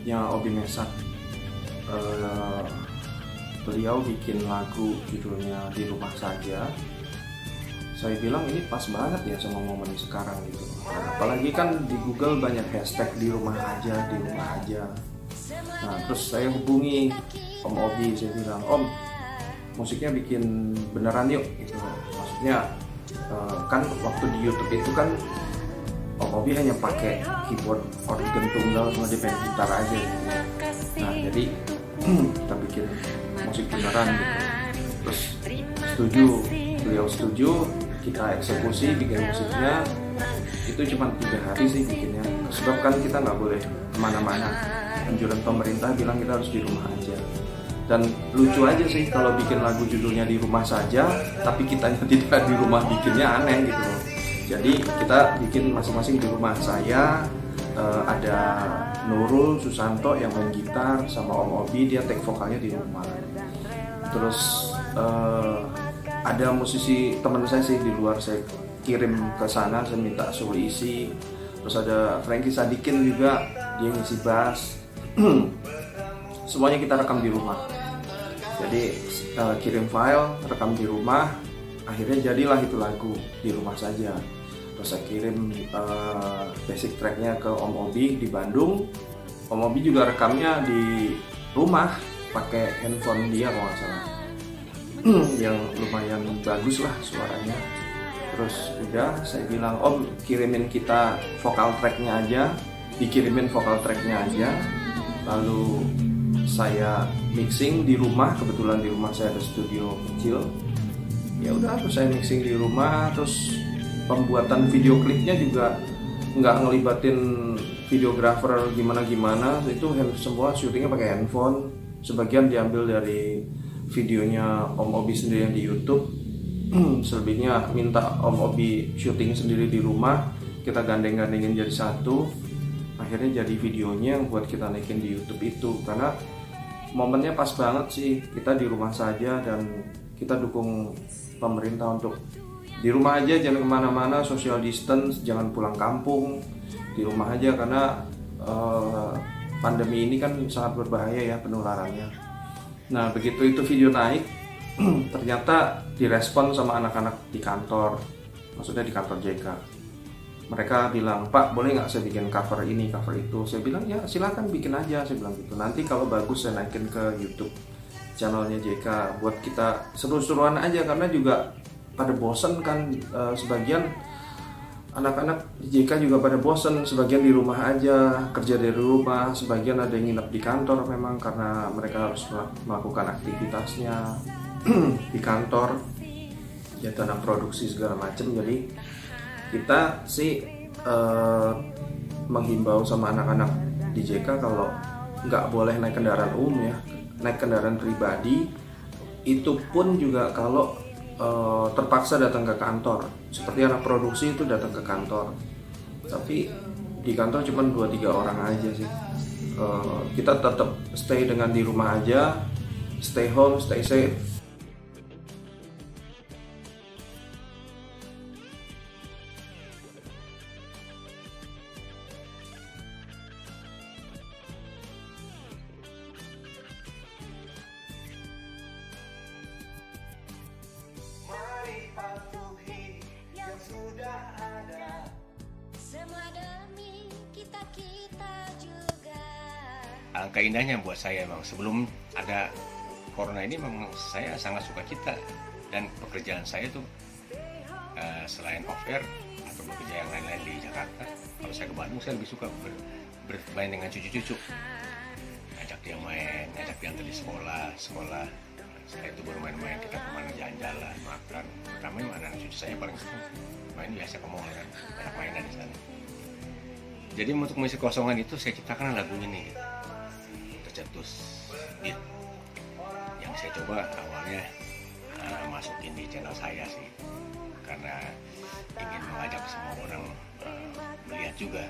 musiknya Obi Mesak. Beliau bikin lagu judulnya Di Rumah Saja. Saya bilang ini pas banget ya sama momen sekarang gitu. Apalagi kan di Google banyak hashtag di rumah aja, di rumah aja. Nah terus saya hubungi Om Obi, saya bilang, Om, musiknya bikin beneran yuk gitu. Maksudnya kan waktu di YouTube itu kan Om Obi hanya pakai keyboard organ tunggal sama dia main gitar aja gitu. Nah jadi kita bikin musik beneran gitu. Terus beliau setuju, kita eksekusi bikin musiknya. Itu cuma 3 hari sih bikinnya. Sebab kan kita nggak boleh kemana-mana. Anjuran pemerintah bilang kita harus di rumah aja. Dan lucu aja sih kalau bikin lagu judulnya Di Rumah Saja, tapi kitanya tidak di rumah, bikinnya aneh gitu loh. Jadi kita bikin masing-masing di rumah. Saya ada Nurul Susanto yang main gitar, sama Om Obi dia take vokalnya di rumah. Terus ada musisi teman saya sih di luar, saya kirim ke sana, saya minta suruh isi. Terus ada Frankie Sadikin juga, dia ngisi bass. Semuanya kita rekam di rumah. Jadi kirim file, rekam di rumah, akhirnya jadilah itu lagu Di Rumah Saja. Terus saya kirim basic tracknya ke Om Obi di Bandung. Om Obi juga rekamnya di rumah pakai handphone dia kalau nggak salah. Yang lumayan bagus lah suaranya. Terus udah saya bilang, Om kirimin kita vokal tracknya aja, dikirimin vokal tracknya aja. Lalu saya mixing di rumah, kebetulan di rumah saya ada studio kecil. Ya udah, terus saya mixing di rumah. Terus pembuatan video klipnya juga nggak ngelibatin videografer gimana-gimana. Itu semua syutingnya pakai handphone. Sebagian diambil dari videonya Om Obi sendiri yang di YouTube. Selebihnya minta Om Obi syuting sendiri di rumah, kita gandeng-gandengin jadi satu. Akhirnya jadi videonya yang buat kita naikin di YouTube itu. Karena momennya pas banget sih, kita di rumah saja dan kita dukung pemerintah untuk di rumah aja, jangan kemana-mana, social distance, jangan pulang kampung, di rumah aja karena pandemi ini kan sangat berbahaya ya penularannya. Nah begitu itu video naik, ternyata direspon sama anak-anak di kantor, maksudnya di kantor JK. Mereka bilang, Pak boleh nggak saya bikin cover ini, cover itu. Saya bilang ya silakan bikin aja, saya bilang gitu. Nanti kalau bagus saya naikin ke YouTube channelnya JK buat kita seru-seruan aja, karena juga pada bosen kan, sebagian anak-anak di JK juga pada bosen, sebagian di rumah aja, kerja dari rumah, sebagian ada yang nginep di kantor memang karena mereka harus melakukan aktivitasnya di kantor, ya tanah produksi segala macam. Jadi kita sih menghimbau sama anak-anak di JK kalau nggak boleh naik kendaraan umum ya, naik kendaraan pribadi. Itu pun juga kalau terpaksa datang ke kantor, seperti anak produksi itu datang ke kantor. Tapi di kantor cuma 2-3 orang aja sih. Kita tetap stay dengan di rumah aja, stay home, stay safe. Angka indahnya buat saya memang sebelum ada corona ini memang saya sangat suka cita, dan pekerjaan saya tuh selain off air atau bekerja yang lain-lain di Jakarta, kalau saya ke Bandung saya lebih suka bermain dengan cucu-cucu, ngajak dia main, ngajak dia antar di sekolah. Saya itu bermain-main, kita kemana jalan-jalan, makan. Kami anak cucu saya paling suka main biasa ke mall kan, banyak mainan di sana. Jadi untuk mengisi kosongan itu saya ciptakan lagu ini, Tercetus Beat, yang saya coba awalnya masukin di channel saya sih, karena ingin mengajak semua orang melihat juga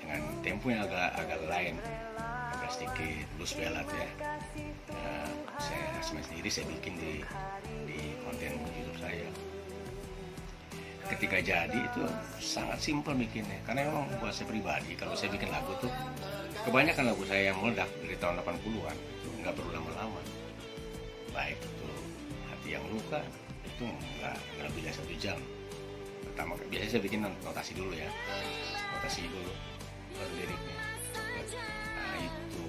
dengan tempo yang agak lain, agak sedikit blues ballad ya. Saya sendiri saya bikin di konten YouTube saya. Ketika jadi itu sangat simpel bikinnya, karena memang buat saya pribadi kalau saya bikin lagu tuh kebanyakan lagu saya yang meledak dari tahun 80-an itu nggak perlu lama-lama. Baik itu Hati Yang Luka itu nggak lebih dari 1 jam. Pertama biasanya saya bikin notasi dulu ya, notasi dulu baru liriknya. Nah itu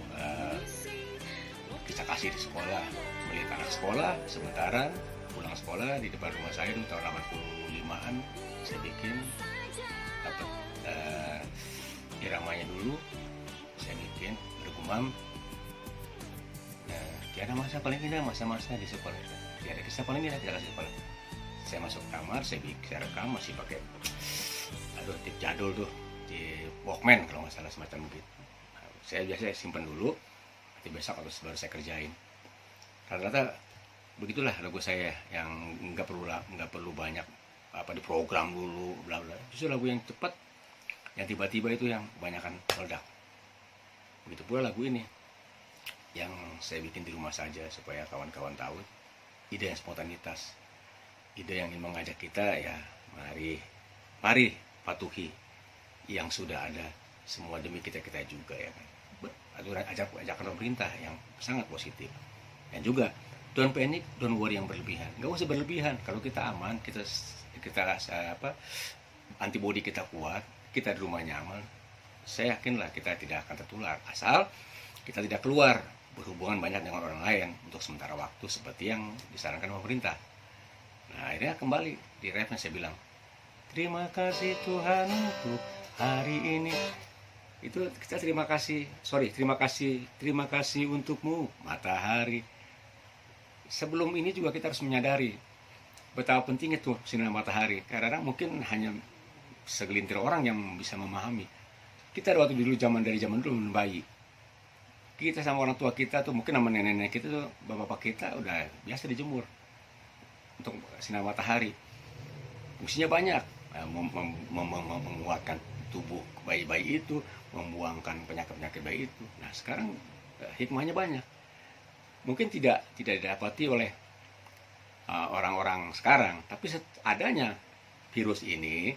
Kisah Kasih di Sekolah, melihat anak sekolah sementara pulang sekolah di depan rumah saya itu tahun 85-an saya bikin dapat iramanya dulu, saya bikin bergumam. Nah, tiada masa paling indah masa-masa di sekolah, tiada kisah paling indah di sekolah. Saya masuk kamar, saya rekam masih pakai tip jadul tuh di Walkman kalau nggak salah semacam begitu. Nah, saya biasa simpan dulu, nanti besok atau baru saya kerjain. Rata-rata begitulah lagu saya yang nggak perlu banyak apa di program dulu bla bla. Justru lagu yang cepat, yang tiba-tiba itu yang kebanyakan meledak. Begitu pula lagu ini yang saya bikin di rumah saja supaya kawan-kawan tahu ide yang spontanitas, ide yang ingin mengajak kita ya mari patuhi yang sudah ada semua demi kita juga ya kan. Ajakan pemerintah yang sangat positif dan juga don't panic, don't worry yang berlebihan. Nggak usah berlebihan. Kalau kita aman, kita antibodi kita kuat, kita di rumah nyaman, saya yakinlah kita tidak akan tertular. Asal kita tidak keluar berhubungan banyak dengan orang lain untuk sementara waktu seperti yang disarankan pemerintah. Nah akhirnya kembali di refnya saya bilang, terima kasih Tuhan untuk hari ini. Itu kita terima kasih untukmu matahari. Sebelum ini juga kita harus menyadari betapa pentingnya tuh sinar matahari. Karena mungkin hanya segelintir orang yang bisa memahami. Kita waktu dulu dari zaman dulu bayi, kita sama orang tua kita tuh mungkin sama nenek-nenek kita tuh bapak-bapak kita udah biasa dijemur untuk sinar matahari. Fungsinya banyak, menguatkan tubuh bayi-bayi itu, membuangkan penyakit-penyakit bayi itu. Nah sekarang hikmahnya banyak. Mungkin tidak didapati oleh orang-orang sekarang, tapi adanya virus ini,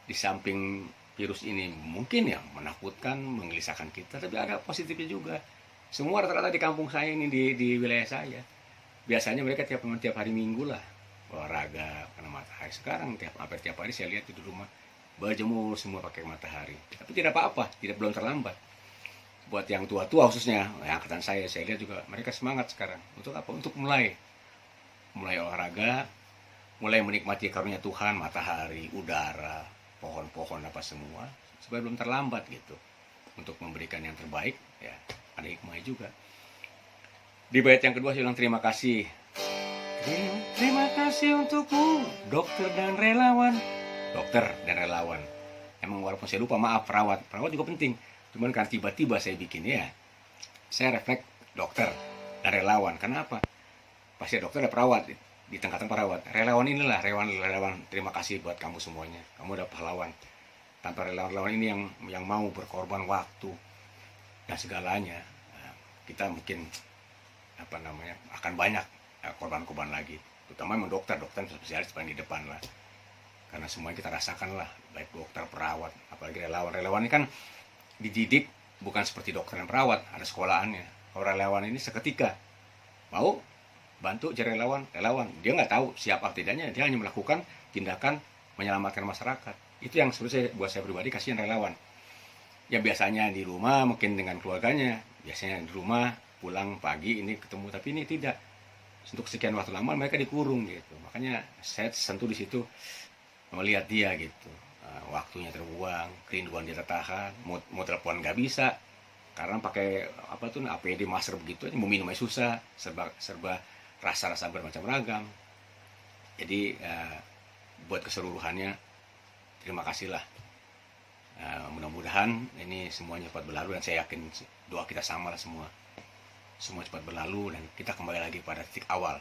di samping virus ini mungkin ya menakutkan, menggelisahkan kita, tapi ada positifnya juga. Semua rata-rata di kampung saya ini, di wilayah saya, biasanya mereka tiap hari Minggu lah olahraga kena matahari. Sekarang hampir tiap hari saya lihat di rumah berjemur semua pakai matahari. Tapi tidak apa-apa, belum terlambat. Buat yang tua-tua khususnya, angkatan saya lihat juga mereka semangat sekarang. Untuk apa? Untuk mulai olahraga, mulai menikmati karunia Tuhan, matahari, udara, pohon-pohon apa semua, supaya belum terlambat gitu. Untuk memberikan yang terbaik, ya ada hikmahnya juga. Di bait yang kedua saya bilang terima kasih. Terima kasih untukmu, dokter dan relawan. Dokter dan relawan. Emang walaupun saya lupa, maaf, perawat juga penting. Cuman kan tiba-tiba saya bikin ya, saya refleks dokter dan relawan. Kenapa? Pasti dokter ada perawat, di tengah-tengah perawat. Relawan inilah, relawan. Terima kasih buat kamu semuanya. Kamu adalah pahlawan. Tanpa relawan ini yang mau berkorban waktu dan segalanya, kita mungkin akan banyak korban-korban lagi. Terutama memang dokter spesialis paling di depan lah. Karena semuanya kita rasakan lah, baik dokter, perawat, apalagi relawan. Relawan ini kan dididik bukan seperti dokter dan perawat, ada sekolahannya. Kalau relawan ini seketika mau bantu jadi relawan, dia nggak tahu siapa tidaknya, dia hanya melakukan tindakan menyelamatkan masyarakat. Itu yang sebenarnya buat saya pribadi kasihan relawan. Ya biasanya di rumah mungkin dengan keluarganya, biasanya di rumah pulang pagi ini ketemu, tapi ini tidak. Untuk sekian waktu lama mereka dikurung gitu. Makanya saya sentuh di situ melihat dia gitu. Waktunya terbuang, kerinduan dia tertahan, mau telepon nggak bisa karena pakai APD masker begitu aja, mau minumnya susah, serba rasa bermacam ragam. Jadi buat keseluruhannya terima kasih lah. Mudah-mudahan ini semuanya cepat berlalu, dan saya yakin doa kita sama lah semua cepat berlalu dan kita kembali lagi pada titik awal.